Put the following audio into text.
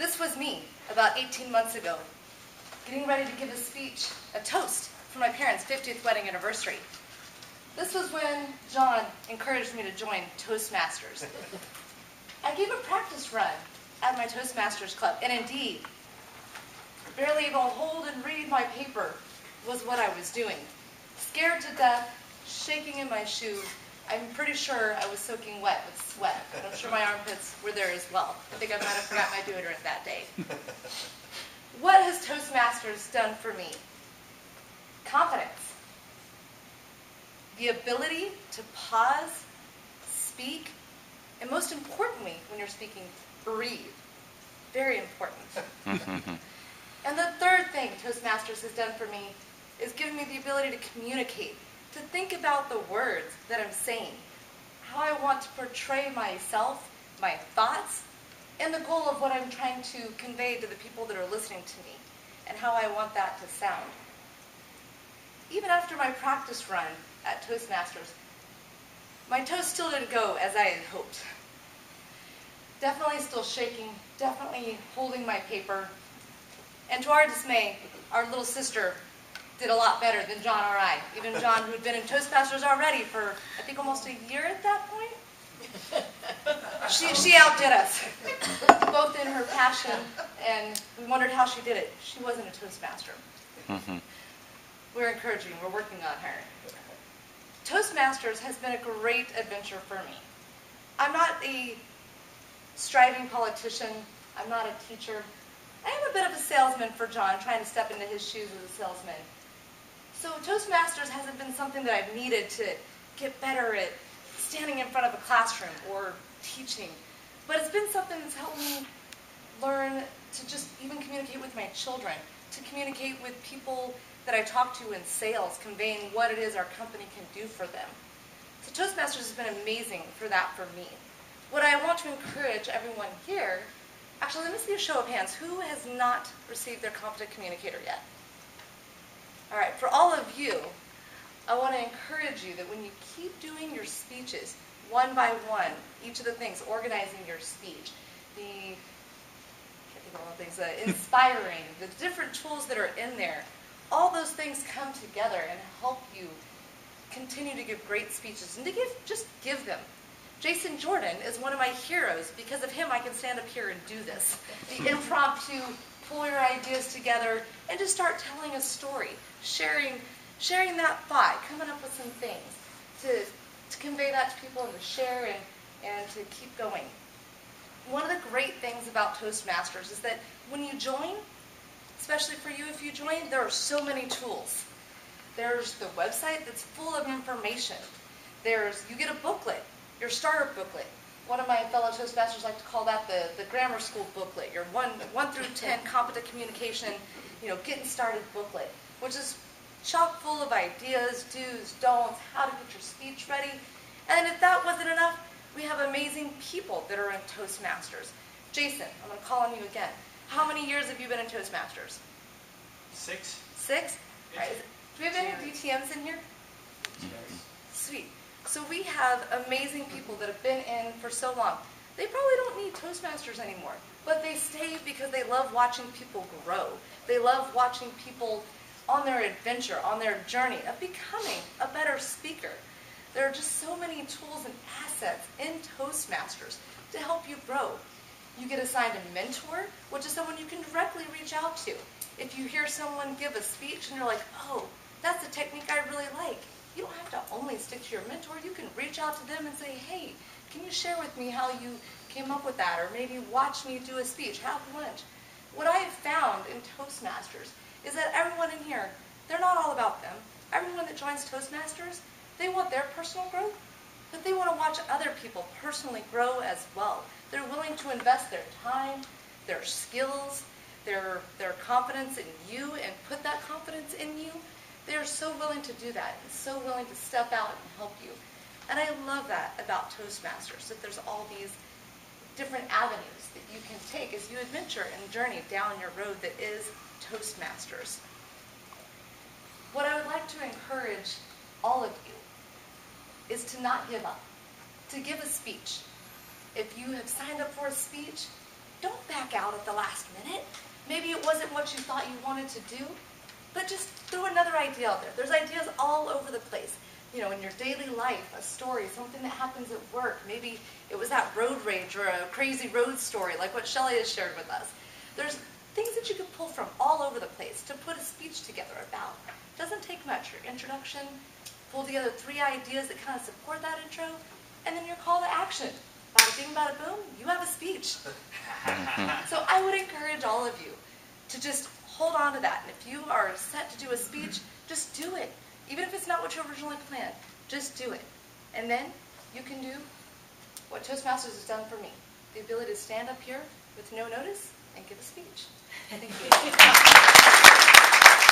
This was me about 18 months ago, getting ready to give a speech, a toast for my parents' 50th wedding anniversary. This was when John encouraged me to join Toastmasters. I gave a practice run at my Toastmasters club, and indeed, barely able to hold and read my paper was what I was doing. Scared to death, shaking in my shoes. I'm pretty sure I was soaking wet with sweat, and I'm sure my armpits were there as well. I think I might have forgot my deodorant that day. What has Toastmasters done for me? Confidence. The ability to pause, speak, and most importantly, when you're speaking, breathe. Very important. And the third thing Toastmasters has done for me is given me the ability to communicate, to think about the words that I'm saying, how I want to portray myself, my thoughts, and the goal of what I'm trying to convey to the people that are listening to me, and how I want that to sound. Even after my practice run at Toastmasters, my toast still didn't go as I had hoped. Definitely still shaking, definitely holding my paper. And to our dismay, our little sister did a lot better than John or I. Even John, who had been in Toastmasters already for, I think, almost a year at that point. She outdid us, both in her passion, and we wondered how she did it. She wasn't a Toastmaster. We're encouraging, we're working on her. Toastmasters has been a great adventure for me. I'm not a striving politician. I'm not a teacher. I am a bit of a salesman for John, trying to step into his shoes as a salesman. So Toastmasters hasn't been something that I've needed to get better at standing in front of a classroom or teaching. But it's been something that's helped me learn to just even communicate with my children, to communicate with people that I talk to in sales, conveying what it is our company can do for them. So Toastmasters has been amazing for that for me. What I want to encourage everyone here, actually let me see a show of hands. Who has not received their Competent Communicator yet? All right, for all of you, I want to encourage you that when you keep doing your speeches, one by one, each of the things, organizing your speech, inspiring, the different tools that are in there, all those things come together and help you continue to give great speeches and to just give them. Jason Jordan is one of my heroes. Because of him, I can stand up here and do this. The impromptu, pull your ideas together, and just start telling a story, sharing that thought, coming up with some things to convey that to people and to share and to keep going. One of the great things about Toastmasters is that when you join, especially for you if you join, there are so many tools. There's the website that's full of information. You get a booklet, your starter booklet. One of my fellow Toastmasters like to call that the grammar school booklet, your 1 through 10 competent communication, getting started booklet, which is chock full of ideas, do's, don'ts, how to get your speech ready. And if that wasn't enough, we have amazing people that are in Toastmasters. Jason, I'm going to call on you again. How many years have you been in Toastmasters? 6. 6? All right. Do we have any DTMs in here? Sweet. So we have amazing people that have been in for so long. They probably don't need Toastmasters anymore, but they stay because they love watching people grow. They love watching people on their adventure, on their journey of becoming a better speaker. There are just so many tools and assets in Toastmasters to help you grow. You get assigned a mentor, which is someone you can directly reach out to. If you hear someone give a speech and you're like, oh, that's a technique I really like, you don't have to only stick to your mentor. You can reach out to them and say, hey, can you share with me how you came up with that? Or maybe watch me do a speech, have lunch. What I have found in Toastmasters is that everyone in here, they're not all about them. Everyone that joins Toastmasters, they want their personal growth, but they want to watch other people personally grow as well. They're willing to invest their time, their skills, their confidence in you and put that confidence in you. They are so willing to do that and so willing to step out and help you. And I love that about Toastmasters, that there's all these different avenues that you can take as you adventure and journey down your road that is Toastmasters. What I would like to encourage all of you is to not give up, to give a speech. If you have signed up for a speech, don't back out at the last minute. Maybe it wasn't what you thought you wanted to do, but just throw another idea out there. There's ideas all over the place. You know, in your daily life, a story, something that happens at work. Maybe it was that road rage or a crazy road story like what Shelley has shared with us. There's things that you can pull from all over the place to put a speech together about. It doesn't take much. Your introduction, pull together 3 ideas that kind of support that intro, and then your call to action. Bada bing, bada boom, you have a speech. So I would encourage all of you to just hold on to that. And if you are set to do a speech, just do it. Even if it's not what you originally planned, just do it. And then you can do what Toastmasters has done for me. The ability to stand up here with no notice and give a speech. Thank you.